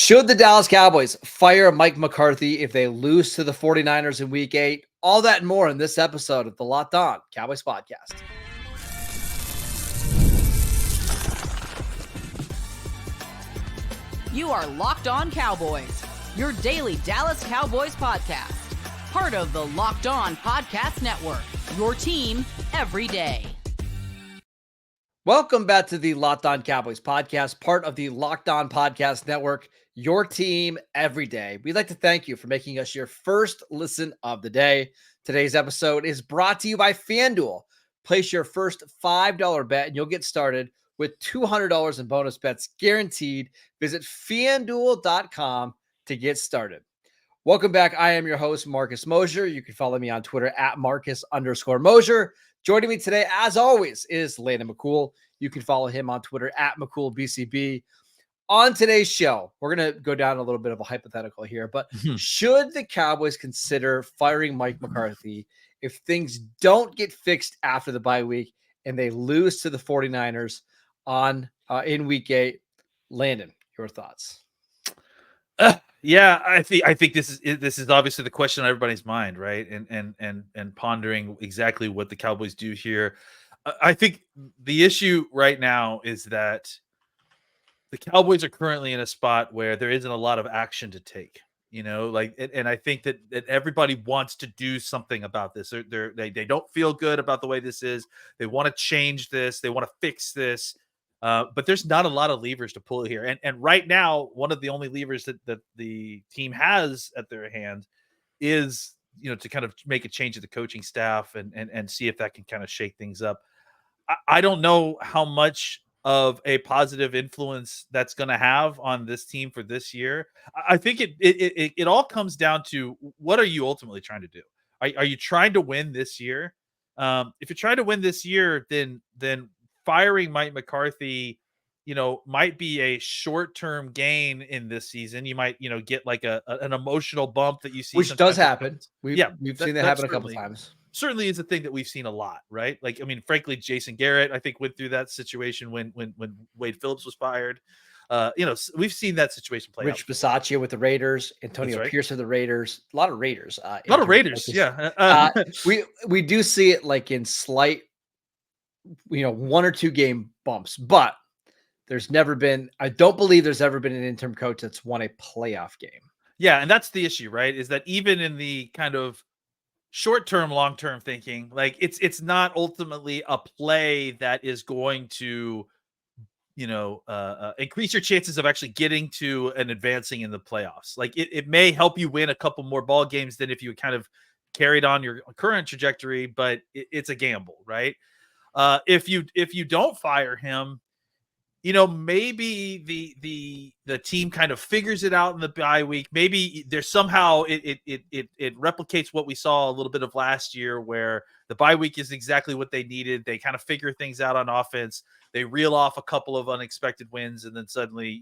Should the Dallas Cowboys fire Mike McCarthy if they lose to the 49ers in week 8? All that and more in this episode of the Locked On Cowboys podcast. You are Locked On Cowboys, your daily Dallas Cowboys podcast. Part of the Locked On Podcast Network, your team every day. Welcome back to the Locked On Cowboys podcast, part of the Locked On Podcast Network, your team every day. We'd like to thank you for making us your first listen of the day. Today's episode is brought to you by FanDuel. Place your first $5 bet and you'll get started with $200 in bonus bets guaranteed. Visit FanDuel.com to get started. Welcome back. I am your host, Marcus Mosher. You can follow me on Twitter at Marcus_Mosher. Joining me today, as always, is Landon McCool. You can follow him on Twitter at McCoolBCB. On today's show, we're going to go down a little bit of a hypothetical here, but should the Cowboys consider firing Mike McCarthy if things don't get fixed after the bye week and they lose to the 49ers in week 8? Landon, your thoughts? Yeah, I think this is obviously the question on everybody's mind, right? And pondering exactly what the Cowboys do here. I think the issue right now is that the Cowboys are currently in a spot where there isn't a lot of action to take, and I think that everybody wants to do something about this. They don't feel good about the way this is. They want to change this. They want to fix this. But there's not a lot of levers to pull here. And right now, one of the only levers that the team has at their hand is, to kind of make a change of the coaching staff and see if that can kind of shake things up. I don't know how much of a positive influence that's going to have on this team for this year. I think it all comes down to, what are you ultimately trying to do? Are you trying to win this year? If you're trying to win this year, then firing Mike McCarthy, might be a short-term gain in this season. You might, get like an emotional bump that you see, which does happen. We've seen that happen a couple times. Certainly is a thing that we've seen a lot, right? Like, I mean, frankly, Jason Garrett, I think, went through that situation when Wade Phillips was fired. We've seen that situation play Rich out. Bisaccia with the Raiders, Antonio Pierce with the Raiders, a lot of Raiders. Yeah. We do see it like in slight, 1 or 2 game bumps, but I don't believe there's ever been an interim coach that's won a playoff game. Yeah. And that's the issue, right? Is that even in the kind of short-term, long-term thinking, like it's not ultimately a play that is going to, increase your chances of actually getting to and advancing in the playoffs. Like it may help you win a couple more ball games than if you kind of carried on your current trajectory, but it's a gamble, right? If you don't fire him, maybe the team kind of figures it out in the bye week. Maybe there's somehow it replicates what we saw a little bit of last year, where the bye week is exactly what they needed. They kind of figure things out on offense. They reel off a couple of unexpected wins, and then suddenly,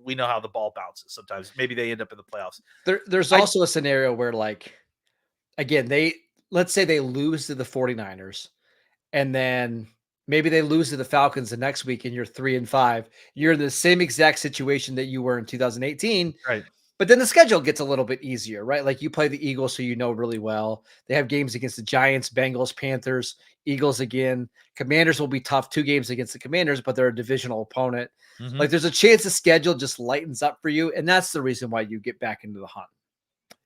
we know how the ball bounces sometimes. Maybe they end up in the playoffs. There's also a scenario where, like, again, let's say they lose to the 49ers, and then maybe they lose to the Falcons the next week and you're 3-5. You're in the same exact situation that you were in 2018. Right. But then the schedule gets a little bit easier, right? Like, you play the Eagles, so really well. They have games against the Giants, Bengals, Panthers, Eagles again. Commanders will be tough. 2 games against the Commanders, but they're a divisional opponent. Mm-hmm. Like, there's a chance the schedule just lightens up for you. And that's the reason why you get back into the hunt.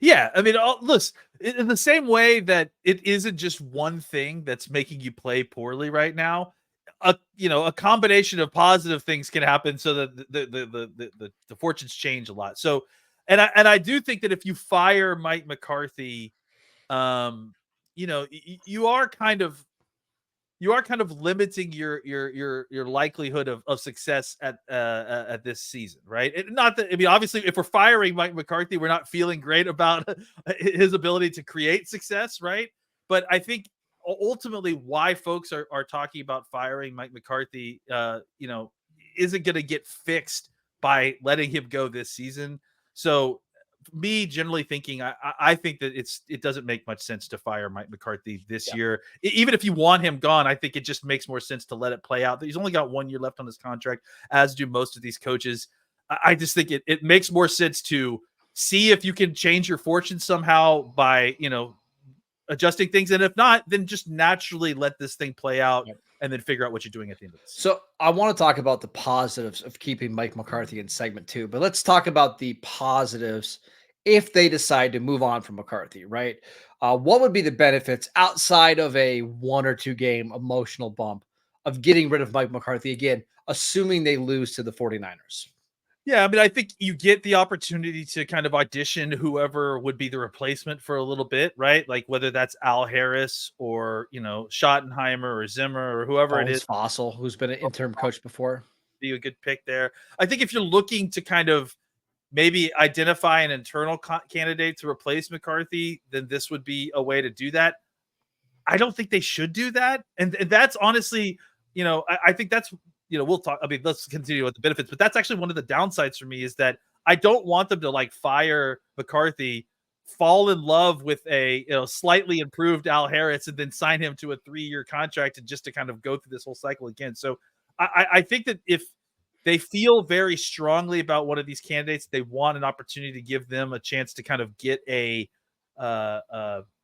Yeah, I mean, listen, in the same way that it isn't just one thing that's making you play poorly right now, a combination of positive things can happen so that the fortunes change a lot. So, and I do think that if you fire Mike McCarthy, you are kind of limiting your likelihood of success at this season, right? Not that, I mean, obviously, if we're firing Mike McCarthy, we're not feeling great about his ability to create success, right? But I think ultimately why folks are talking about firing Mike McCarthy, isn't going to get fixed by letting him go this season. So me generally thinking, I think that it doesn't make much sense to fire Mike McCarthy this year. Even if you want him gone, I think it just makes more sense to let it play out. He's only got 1 year left on his contract, as do most of these coaches. I just think it makes more sense to see if you can change your fortune somehow by, adjusting things. And if not, then just naturally let this thing play out and then figure out what you're doing at the end of the season. So I want to talk about the positives of keeping Mike McCarthy in segment 2, but let's talk about the positives if they decide to move on from McCarthy, right? What would be the benefits outside of a 1 or 2 game emotional bump of getting rid of Mike McCarthy again, assuming they lose to the 49ers? Yeah, I mean, I think you get the opportunity to kind of audition whoever would be the replacement for a little bit, right? Like whether that's Al Harris or, Schottenheimer or Zimmer or whoever it Bones is, Fossil, who's been an interim coach before. be a good pick there. I think if you're looking to kind of maybe identify an internal candidate to replace McCarthy, then this would be a way to do that. I don't think they should do that. And that's honestly, I think that's, we'll talk. I mean, let's continue with the benefits, but that's actually one of the downsides for me is that I don't want them to like fire McCarthy, fall in love with a, slightly improved Al Harris and then sign him to a 3-year contract and just to kind of go through this whole cycle again. So I think that if they feel very strongly about one of these candidates, they want an opportunity to give them a chance to kind of get an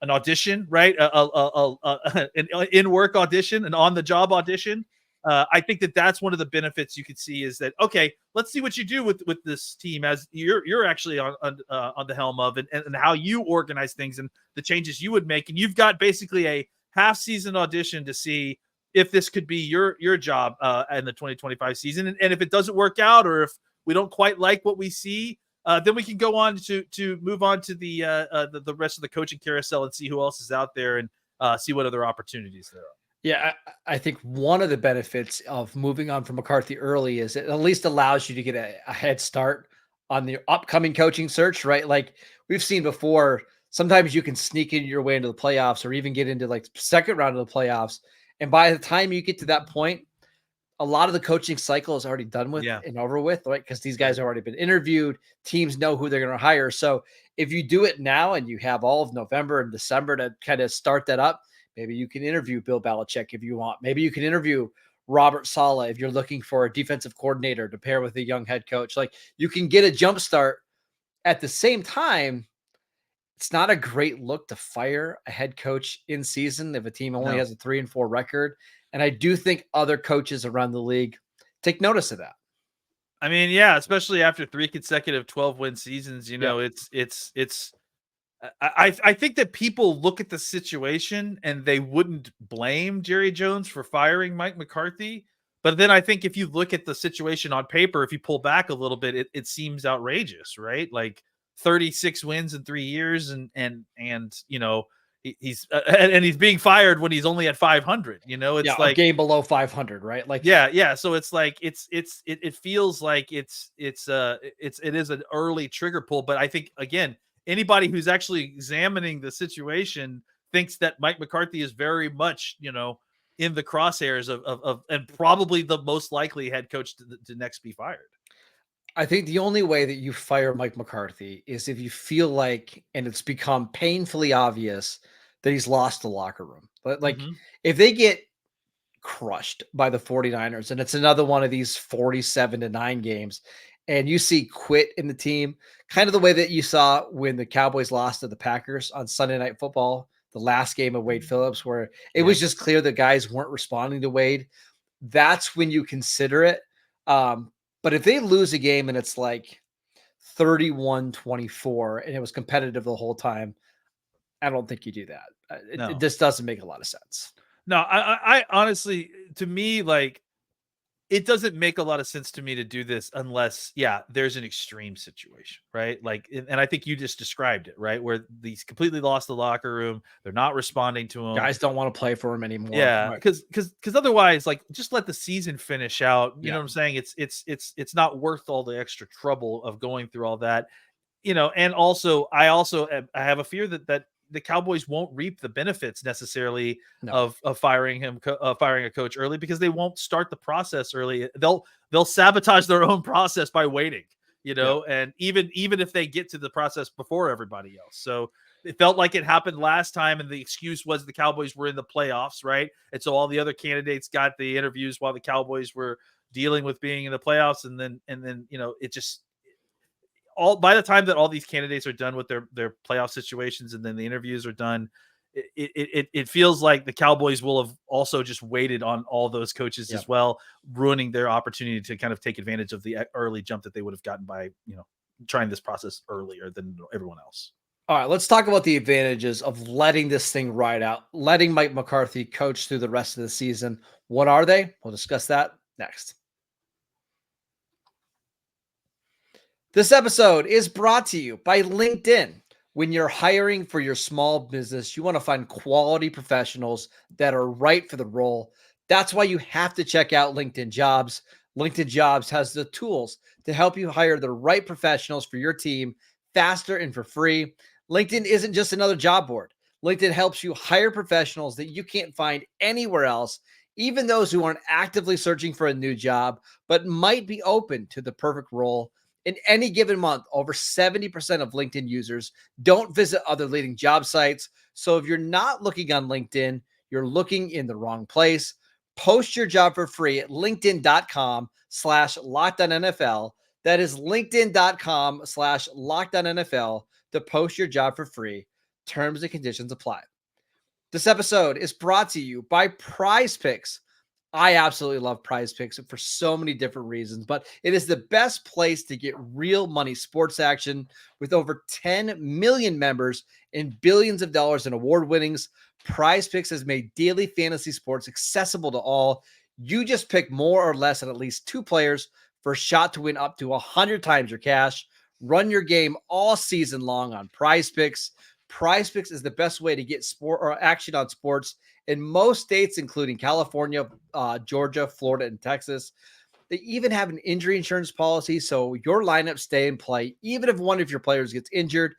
audition, right? An in-work audition, an on-the-job audition. I think that's one of the benefits you could see is that, okay, let's see what you do with this team as you're actually on the helm of and how you organize things and the changes you would make. And you've got basically a half-season audition to see if this could be your job in the 2025 season. And if it doesn't work out or if we don't quite like what we see, then we can go on to move on to the rest of the coaching carousel and see who else is out there and see what other opportunities there are. Yeah, I think one of the benefits of moving on from McCarthy early is it at least allows you to get a head start on the upcoming coaching search, right? Like we've seen before, sometimes you can sneak in your way into the playoffs or even get into like second round of the playoffs. And by the time you get to that point, a lot of the coaching cycle is already done with and over with, right? Because these guys have already been interviewed. Teams know who they're going to hire. So if you do it now and you have all of November and December to kind of start that up, maybe you can interview Bill Belichick if you want. Maybe you can interview Robert Saleh if you're looking for a defensive coordinator to pair with a young head coach. Like you can get a jump start. At the same time, it's not a great look to fire a head coach in season if a team only has a 3-4 record. And I do think other coaches around the league take notice of that. I mean, yeah, especially after 3 consecutive 12-win seasons, I think that people look at the situation and they wouldn't blame Jerry Jones for firing Mike McCarthy. But then I think if you look at the situation on paper, if you pull back a little bit, it seems outrageous, right? Like 36 wins in 3 years he's being fired when he's only at 500, it's like a game below 500, right? Like, yeah. So it's like, it feels like it is an early trigger pull. But I think again, anybody who's actually examining the situation thinks that Mike McCarthy is very much, in the crosshairs of and probably the most likely head coach to next be fired. I think the only way that you fire Mike McCarthy is if you feel like, and it's become painfully obvious that he's lost the locker room. But like, if they get crushed by the 49ers and it's another one of these 47-9 games and you see quit in the team, kind of the way that you saw when the Cowboys lost to the Packers on Sunday Night Football, the last game of Wade Phillips, where it was just clear the guys weren't responding to Wade. That's when you consider it. But if they lose a game and it's like 31-24 and it was competitive the whole time, I don't think you do that. It just doesn't make a lot of sense. No, I honestly, to me, like, it doesn't make a lot of sense to me to do this unless, there's an extreme situation, right? Like, and I think you just described it, right? Where he's completely lost the locker room. They're not responding to him. Guys don't want to play for him anymore. Yeah. Right. Because otherwise, like, just let the season finish out. You know what I'm saying? It's not worth all the extra trouble of going through all that, and also, I have a fear that the Cowboys won't reap the benefits necessarily of firing a coach early because they won't start the process early. They'll sabotage their own process by waiting, and even if they get to the process before everybody else. So it felt like it happened last time. And the excuse was the Cowboys were in the playoffs. Right. And so all the other candidates got the interviews while the Cowboys were dealing with being in the playoffs. And then, it just, by the time that all these candidates are done with their playoff situations and then the interviews are done, it feels like the Cowboys will have also just waited on all those coaches as well, ruining their opportunity to kind of take advantage of the early jump that they would have gotten by, trying this process earlier than everyone else. All right, let's talk about the advantages of letting this thing ride out, letting Mike McCarthy coach through the rest of the season. What are they? We'll discuss that next. This episode is brought to you by LinkedIn. When you're hiring for your small business, you want to find quality professionals that are right for the role. That's why you have to check out LinkedIn Jobs. LinkedIn Jobs has the tools to help you hire the right professionals for your team faster and for free. LinkedIn isn't just another job board. LinkedIn helps you hire professionals that you can't find anywhere else, even those who aren't actively searching for a new job, but might be open to the perfect role. In any given month, over 70% of LinkedIn users don't visit other leading job sites. So if you're not looking on LinkedIn, you're looking in the wrong place. Post your job for free at linkedin.com/LockedOnNFL. That is linkedin.com/LockedOnNFL to post your job for free. Terms and conditions apply. This episode is brought to you by Prize Picks. I absolutely love Prize Picks for so many different reasons, but it is the best place to get real money sports action. With over 10 million members and billions of dollars in award winnings, Prize Picks has made daily fantasy sports accessible to all. You just pick more or less than at least 2 players for a shot to win up to 100 times your cash. Run your game all season long on Prize Picks. Prize Picks is the best way to get sport or action on sports in most states, including California, Georgia, Florida, and Texas. They even have an injury insurance policy, so your lineups stay in play, even if one of your players gets injured.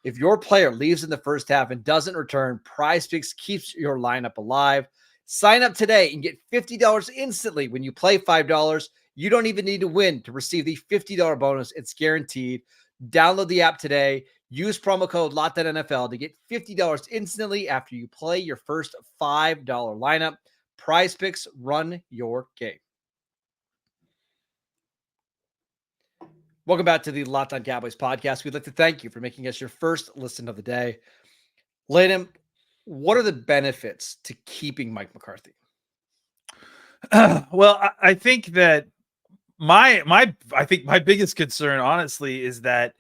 If your player leaves in the first half and doesn't return, Prize Picks keeps your lineup alive. Sign up today and get $50 instantly when you play $5. You don't even need to win to receive the $50 bonus. It's guaranteed. Download the app today. Use promo code LOCKEDONNFL to get $50 instantly after you play your first $5 lineup. Prize Picks, run your game. Welcome back to the Locked On Cowboys podcast. We'd like to thank you for making us your first listen of the day. Landon, what are the benefits to keeping Mike McCarthy? Well, I think that my biggest concern, honestly, is that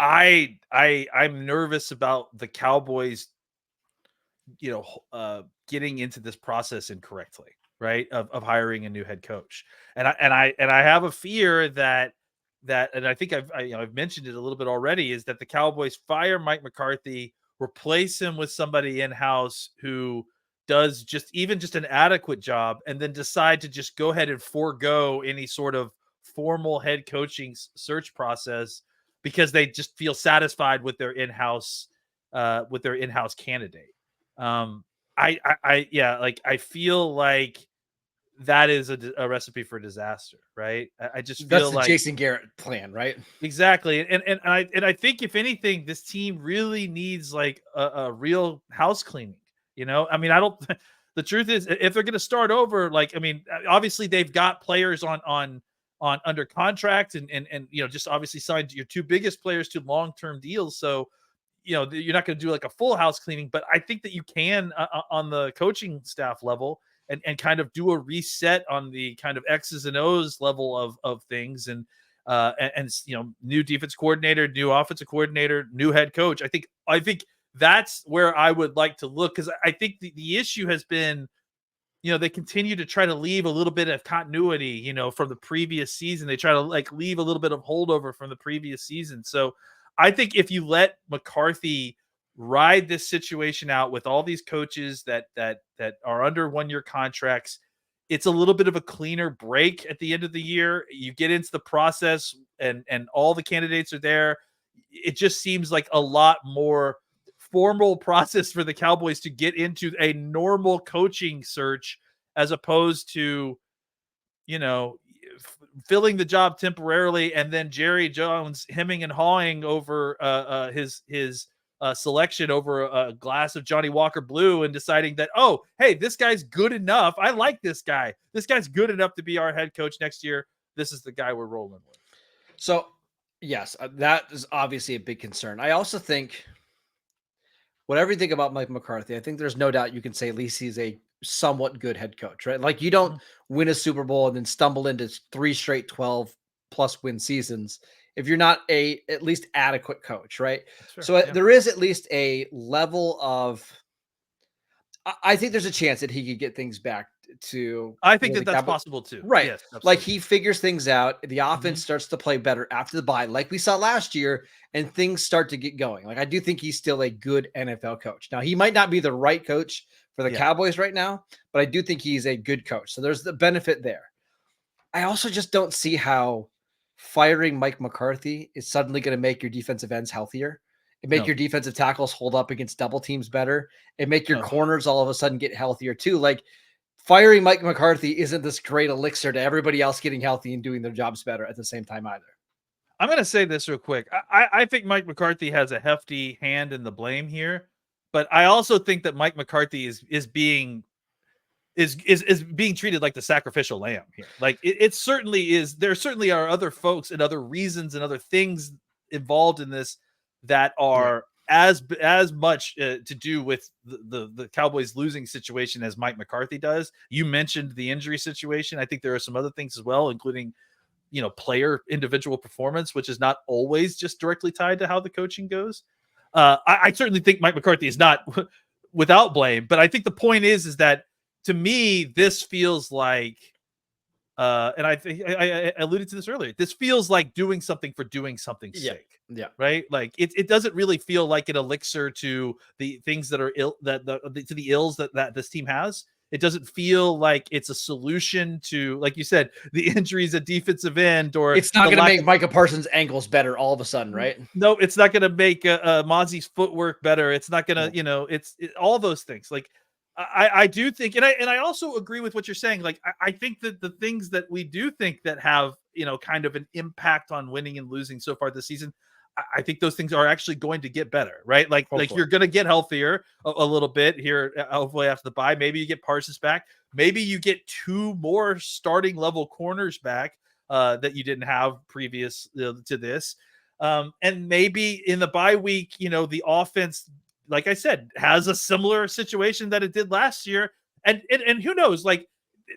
I'm nervous about the Cowboys, getting into this process incorrectly, right? Of hiring a new head coach, and I have a fear that and I think I've mentioned it a little bit already, is that the Cowboys fire Mike McCarthy, replace him with somebody in-house who does just an adequate job, and then decide to just go ahead and forego any sort of formal head coaching search process because they just feel satisfied with their in-house candidate. I feel like that is a recipe for disaster, right? I just feel that's the like Jason Garrett plan, right? Exactly. And I think if anything, this team really needs like a real house cleaning. I mean, I don't. The truth is, if they're going to start over, obviously they've got players on under contract and just obviously signed your 2 biggest players to long-term deals. So you're not going to do like a full house cleaning, but I think that you can on the coaching staff level and kind of do a reset on the kind of X's and O's level of things and new defense coordinator, new offensive coordinator, new head coach. I think that's where I would like to look, because I think the issue has been, they continue to try to leave a little bit of continuity, from the previous season. They try to leave a little bit of holdover from the previous season. So I think if you let McCarthy ride this situation out with all these coaches that are under 1-year contracts, it's a little bit of a cleaner break at the end of the year. You get into the process and all the candidates are there. It just seems like a lot more formal process for the Cowboys to get into a normal coaching search, as opposed to, filling the job temporarily and then Jerry Jones hemming and hawing over his selection over a glass of Johnny Walker Blue and deciding that, oh, hey, this guy's good enough. I like this guy. This guy's good enough to be our head coach next year. This is the guy we're rolling with. So Yes, that is obviously a big concern. I also think whatever you think about Mike McCarthy, I think there's no doubt you can say at least he's a somewhat good head coach, right? Like you don't Mhm. win a Super Bowl and then stumble into 3 straight 12 plus win seasons if you're not a at least adequate coach, right? That's fair. So Yeah. there is at least a level of I think there's a chance that he could get things back to I think where that the that's Cowboys. possible too. Right. Yes, Like absolutely. he figures things out. The offense Mhm. starts to play better after the bye, like we saw last year, and things start to get going. Like I do think he's still a good NFL coach. Now, he might not be the right coach for the Yeah. Cowboys right now, but I do think he's a good coach. So there's the benefit there. I also just don't see how firing Mike McCarthy is suddenly going to make your defensive ends healthier. It make No. your defensive tackles hold up against double teams better. It make your No. corners all of a sudden get healthier too. Like firing Mike McCarthy isn't this great elixir to everybody else getting healthy and doing their jobs better at the same time either. I'm going to say this real quick. I think Mike McCarthy has a hefty hand in the blame here, but I also think that Mike McCarthy is being is being treated like the sacrificial lamb here. Like it certainly is. There certainly are other folks and other reasons and other things involved in this that Yeah. are as much to do with the Cowboys losing situation as Mike McCarthy does. You mentioned the injury situation. I think there are some other things as well, including player individual performance, which is not always just directly tied to how the coaching goes. I certainly think Mike McCarthy is not without blame, but I think the point is that to me, this feels like, and I think I alluded to this earlier. This feels like doing something for doing something's Yeah. sake, Yeah. right? Like it doesn't really feel like an elixir to the things that are ill to the ills that this team has. It doesn't feel like it's a solution to, like you said, the injuries at defensive end or It's not the going to lack make of. Micah Parsons' ankles better all of a sudden, right? No, it's not going to make Mozzie's footwork better. It's not going Yeah. to, all those things. Like I do think, and I also agree with what you're saying. Like I think that the things that we do think that have kind of an impact on winning and losing so far this season, I think those things are actually going to get better, right? Like Hopefully. you're going to get healthier a little bit here, hopefully after the bye. Maybe you get Parsons back. Maybe you get 2 more starting level corners back that you didn't have previous to this. And maybe in the bye week, the offense, like I said, has a similar situation that it did last year. And who knows, like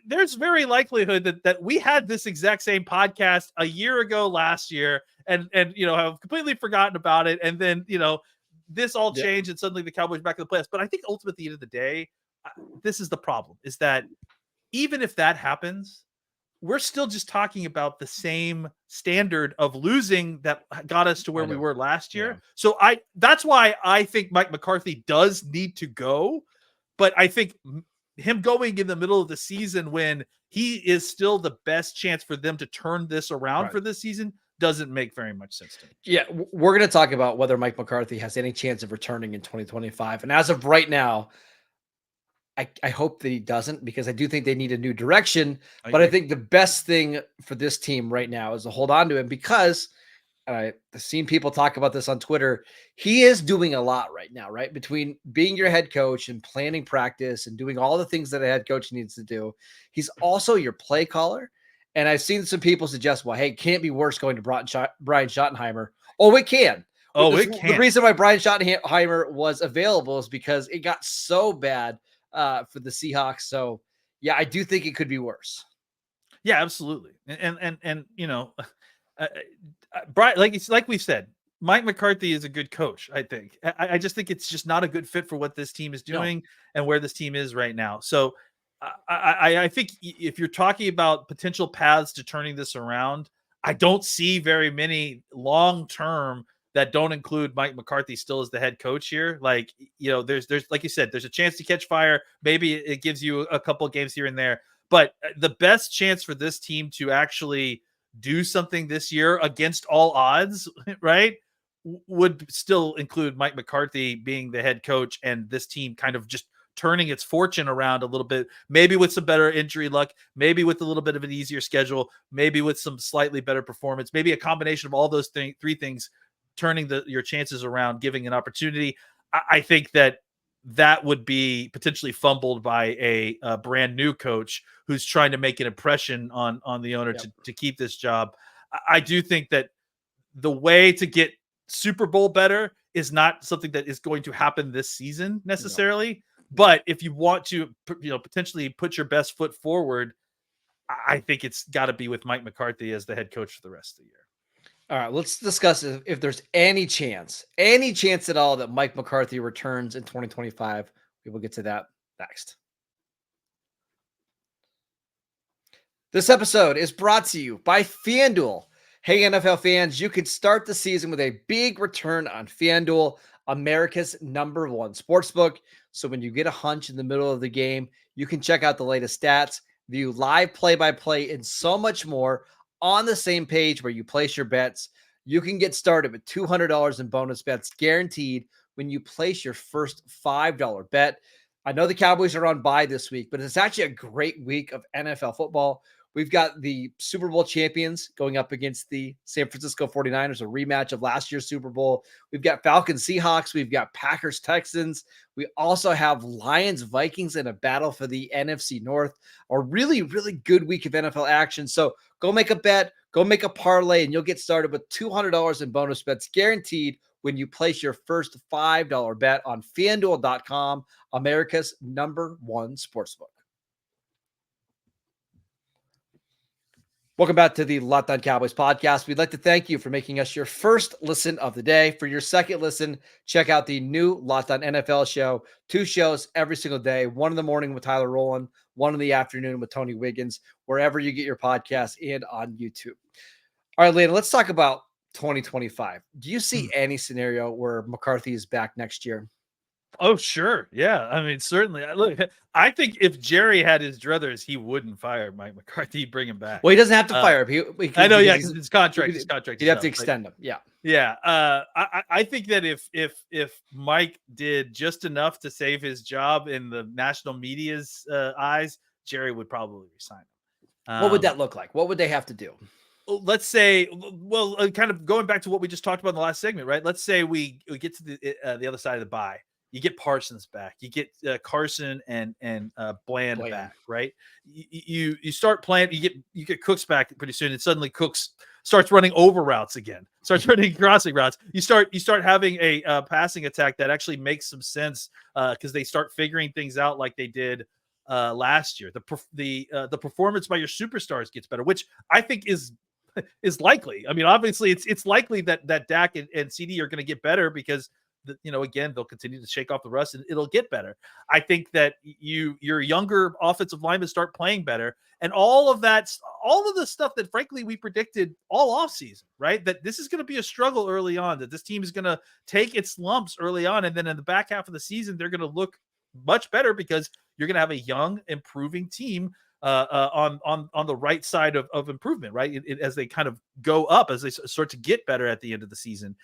there's very likelihood that we had this exact same podcast a year ago last year and have completely forgotten about it. And then, this all Yeah. changed and suddenly the Cowboys are back in the playoffs. But I think ultimately at the end of the day, this is the problem, is that even if that happens, we're still just talking about the same standard of losing that got us to where I we know. were last Yeah. year. So that's why I think Mike McCarthy does need to go. But I think him going in the middle of the season when he is still the best chance for them to turn this around Right. for this season doesn't make very much sense to me. Yeah. We're going to talk about whether Mike McCarthy has any chance of returning in 2025. And as of right now, I hope that he doesn't because I do think they need a new direction. I But I agree. think the best thing for this team right now is to hold on to him because I've seen people talk about this on Twitter. He is doing a lot right now, right? Between being your head coach and planning practice and doing all the things that a head coach needs to do. He's also your play caller. And I've seen some people suggest, well, hey, it can't be worse going to Brian Schottenheimer. Oh, it can. Oh, it The can. reason why Brian Schottenheimer was available is because it got so bad for the Seahawks. So, yeah, I do think it could be worse. Yeah, absolutely. And uh, Brian, like we've said, Mike McCarthy is a good coach. I think. I just think it's just not a good fit for what this team is No. doing and where this team is right now. So I think if you're talking about potential paths to turning this around, I don't see very many long term that don't include Mike McCarthy still as the head coach here. Like, there's like you said, there's a chance to catch fire. Maybe it gives you a couple of games here and there, but the best chance for this team to actually do something this year against all odds, right, would still include Mike McCarthy being the head coach and this team kind of just turning its fortune around a little bit, maybe with some better injury luck, maybe with a little bit of an easier schedule, maybe with some slightly better performance, maybe a combination of all those three things, turning your chances around, giving an opportunity. I think that would be potentially fumbled by a brand new coach who's trying to make an impression on the owner Yep. to keep this job. I do think that the way to get Super Bowl better is not something that is going to happen this season necessarily. No. But if you want to, potentially put your best foot forward, I think it's got to be with Mike McCarthy as the head coach for the rest of the year. All right, let's discuss if there's any chance at all that Mike McCarthy returns in 2025. We will get to that next. This episode is brought to you by FanDuel. Hey, NFL fans, you can start the season with a big return on FanDuel, America's #1 sportsbook. So when you get a hunch in the middle of the game, you can check out the latest stats, view live play-by-play, and so much more on the same page where you place your bets. You can get started with $200 in bonus bets guaranteed when you place your first $5 bet. I know the Cowboys are on bye this week, but it's actually a great week of NFL football. We've got the Super Bowl champions going up against the San Francisco 49ers, a rematch of last year's Super Bowl. We've got Falcons Seahawks. We've got Packers Texans. We also have Lions Vikings in a battle for the NFC North. A really, really good week of NFL action. So go make a bet, go make a parlay, and you'll get started with $200 in bonus bets guaranteed when you place your first $5 bet on FanDuel.com, America's #1 sportsbook. Welcome back to the Locked On Cowboys podcast. We'd like to thank you for making us your first listen of the day. For your second listen, check out the new Locked On NFL show. 2 shows every single day, 1 in the morning with Tyler Rowland, 1 in the afternoon with Tony Wiggins, wherever you get your podcast and on YouTube. All right, Landon, let's talk about 2025. Do you see any scenario where McCarthy is back next year? Oh, sure. Yeah. I mean, certainly. Look, I think if Jerry had his druthers, he wouldn't fire Mike McCarthy. He'd bring him back. Well, he doesn't have to fire him. I know, yeah, because his contract. He'd have to extend him. Yeah. Yeah. I think that if Mike did just enough to save his job in the national media's eyes, Jerry would probably resign him. What would that look like? What would they have to do? Let's say, well, kind of going back to what we just talked about in the last segment, right? Let's say we get to the other side of the bye. You get Parsons back. You get Carson and Bland back, right? You start playing. You get Cooks back pretty soon, and suddenly Cooks starts running over routes again. Starts running crossing routes. You start having a passing attack that actually makes some sense because they start figuring things out like they did last year. The performance by your superstars gets better, which I think is likely. I mean, obviously, it's likely that Dak and CD are going to get better because. Again, they'll continue to shake off the rust and it'll get better. I think that your younger offensive linemen start playing better, and all of the stuff that frankly we predicted all offseason, right? That this is going to be a struggle early on, that this team is going to take its lumps early on, and then in the back half of the season, they're going to look much better because you're going to have a young, improving team on the right side of improvement, right? As they kind of go up, as they start to get better at the end of the season.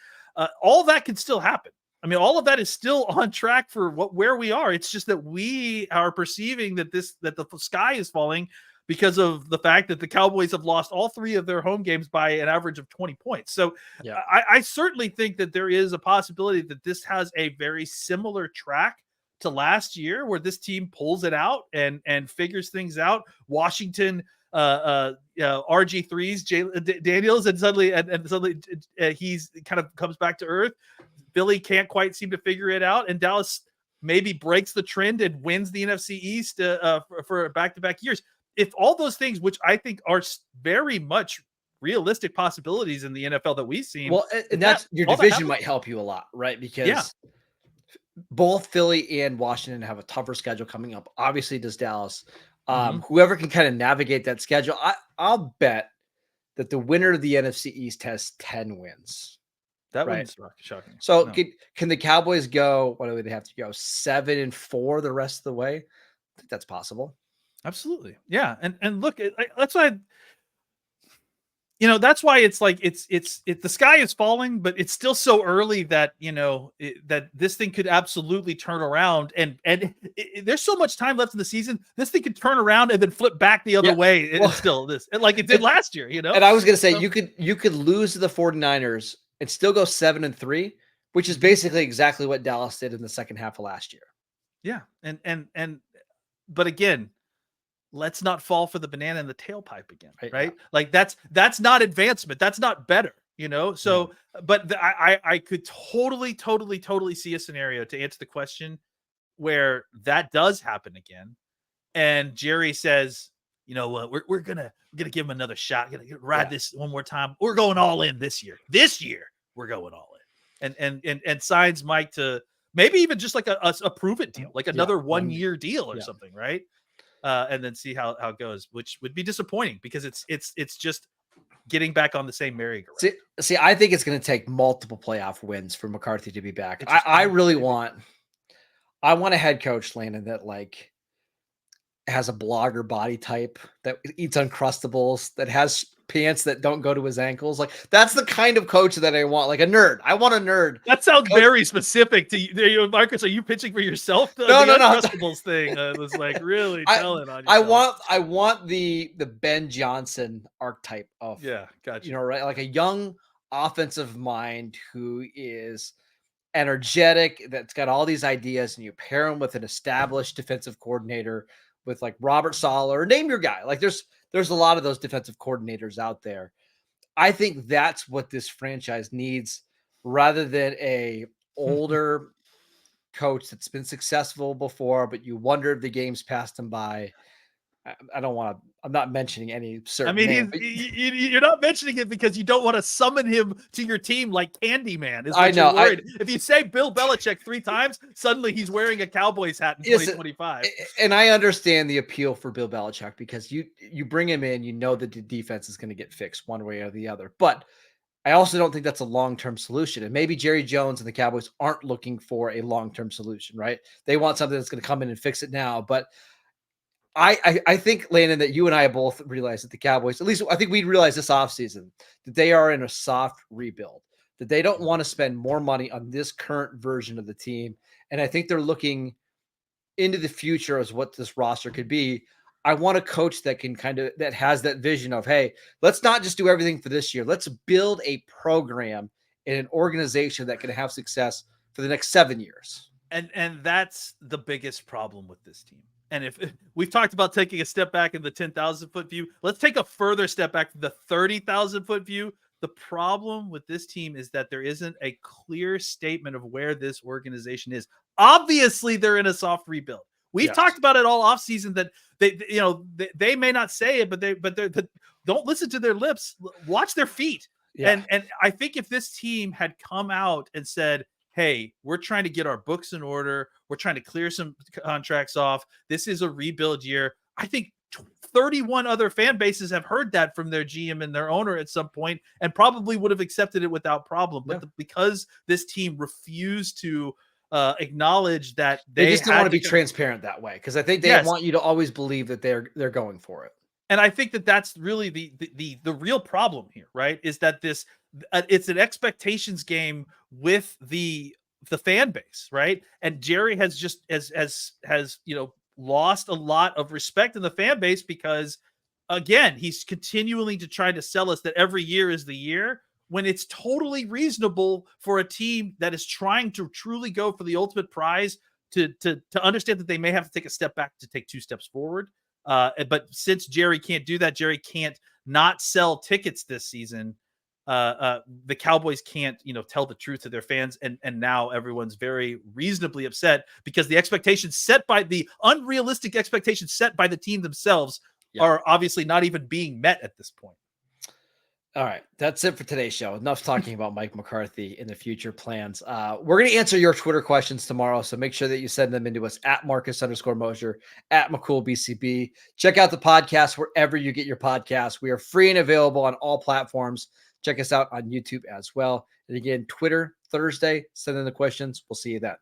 All that can still happen. I mean, all of that is still on track for where we are. It's just that we are perceiving that the sky is falling because of the fact that the Cowboys have lost all 3 of their home games by an average of 20 points. So yeah. I certainly think that there is a possibility that this has a very similar track to last year, where this team pulls it out and figures things out. Washington, RG3's Daniels, and suddenly he's kind of comes back to earth. Philly can't quite seem to figure it out, and Dallas maybe breaks the trend and wins the NFC East for back-to-back years. If all those things, which I think are very much realistic possibilities in the NFL that we've seen, well, and that's your division might help you a lot, right? Because both Philly and Washington have a tougher schedule coming up. Obviously, does Dallas. Whoever can kind of navigate that schedule, I'll bet that the winner of the NFC East has 10 wins. That wouldn't be shocking. So no. Can the Cowboys go, what do they have to go, 7-4 the rest of the way? I think that's possible. Absolutely. Yeah. And look, that's why, that's why it's like, it's the sky is falling, but it's still so early that, that this thing could absolutely turn around. And there's so much time left in the season. This thing could turn around and then flip back the other way. And still like it did last year, And I was going to say, you could lose to the 49ers and still go 7-3, which is basically exactly what Dallas did in the second half of last year. Yeah. But again, let's not fall for the banana in the tailpipe again, right? Like that's not advancement. That's not better. So, but I could totally see a scenario to answer the question where that does happen again. And Jerry says, you know what, we're gonna give him another shot. Gonna ride this one more time. We're going all in this year. This year, we're going all in. And signs Mike to maybe even just like a prove it deal, like another 1 year deal or something, right? And then see how it goes, which would be disappointing because it's just getting back on the same merry-go-round. See, I think it's going to take multiple playoff wins for McCarthy to be back. I really want a head coach, Landon, that like has a blogger body type, that eats Uncrustables, that has pants that don't go to his ankles. Like that's the kind of coach that I want, like a nerd. I want a nerd. That sounds very specific to you, Marcus. Are you pitching for yourself? No. Uncrustables thing was like really telling on yourself. I want the Ben Johnson archetype of gotcha. Right, like a young offensive mind who is energetic, that's got all these ideas, and you pair him with an established defensive coordinator with like Robert Saleh, or name your guy. Like there's a lot of those defensive coordinators out there. I think that's what this franchise needs, rather than a older coach that's been successful before, but you wonder if the games passed him by. I'm not mentioning any certain name, you're not mentioning it because you don't want to summon him to your team like Candyman. Is what I know. You're worried. If you say Bill Belichick 3 times, suddenly he's wearing a Cowboys hat in 2025. And I understand the appeal for Bill Belichick because you bring him in, that the defense is going to get fixed one way or the other. But I also don't think that's a long-term solution. And maybe Jerry Jones and the Cowboys aren't looking for a long-term solution, right? They want something that's going to come in and fix it now. But I think, Landon, that you and I both realize that the Cowboys, at least I think we realize this offseason, that they are in a soft rebuild, that they don't want to spend more money on this current version of the team. And I think they're looking into the future as what this roster could be. I want a coach that can that has that vision of, hey, let's not just do everything for this year. Let's build a program and an organization that can have success for the next 7 years. And that's the biggest problem with this team. And if we've talked about taking a step back in the 10,000 foot view, let's take a further step back to the 30,000 foot view. The problem with this team is that there isn't a clear statement of where this organization is. Obviously, they're in a soft rebuild. We've talked about it all offseason that they may not say it, but don't listen to their lips. Watch their feet. Yeah. And I think if this team had come out and said, hey, we're trying to get our books in order, we're trying to clear some contracts off, this is a rebuild year, I think 31 other fan bases have heard that from their GM and their owner at some point and probably would have accepted it without problem. But because this team refused to acknowowledge that they just don't want to be transparent that way, because I think they want you to always believe that they're going for it. And I think that that's really the real problem here, right? Is that it's an expectations game with the fan base, right? And Jerry has just has lost a lot of respect in the fan base because, again, he's continually to try to sell us that every year is the year, when it's totally reasonable for a team that is trying to truly go for the ultimate prize to understand that they may have to take a step back to take 2 steps forward. But since Jerry can't do that, Jerry can't not sell tickets this season. The Cowboys can't, tell the truth to their fans. And now everyone's very reasonably upset because the unrealistic expectations set by the team themselves are obviously not even being met at this point. All right. That's it for today's show. Enough talking about Mike McCarthy and the future plans. We're going to answer your Twitter questions tomorrow. So make sure that you send them into us at Marcus_Mosher, at McCoolBCB. Check out the podcast wherever you get your podcasts. We are free and available on all platforms. Check us out on YouTube as well. And again, Twitter Thursday. Send in the questions. We'll see you then.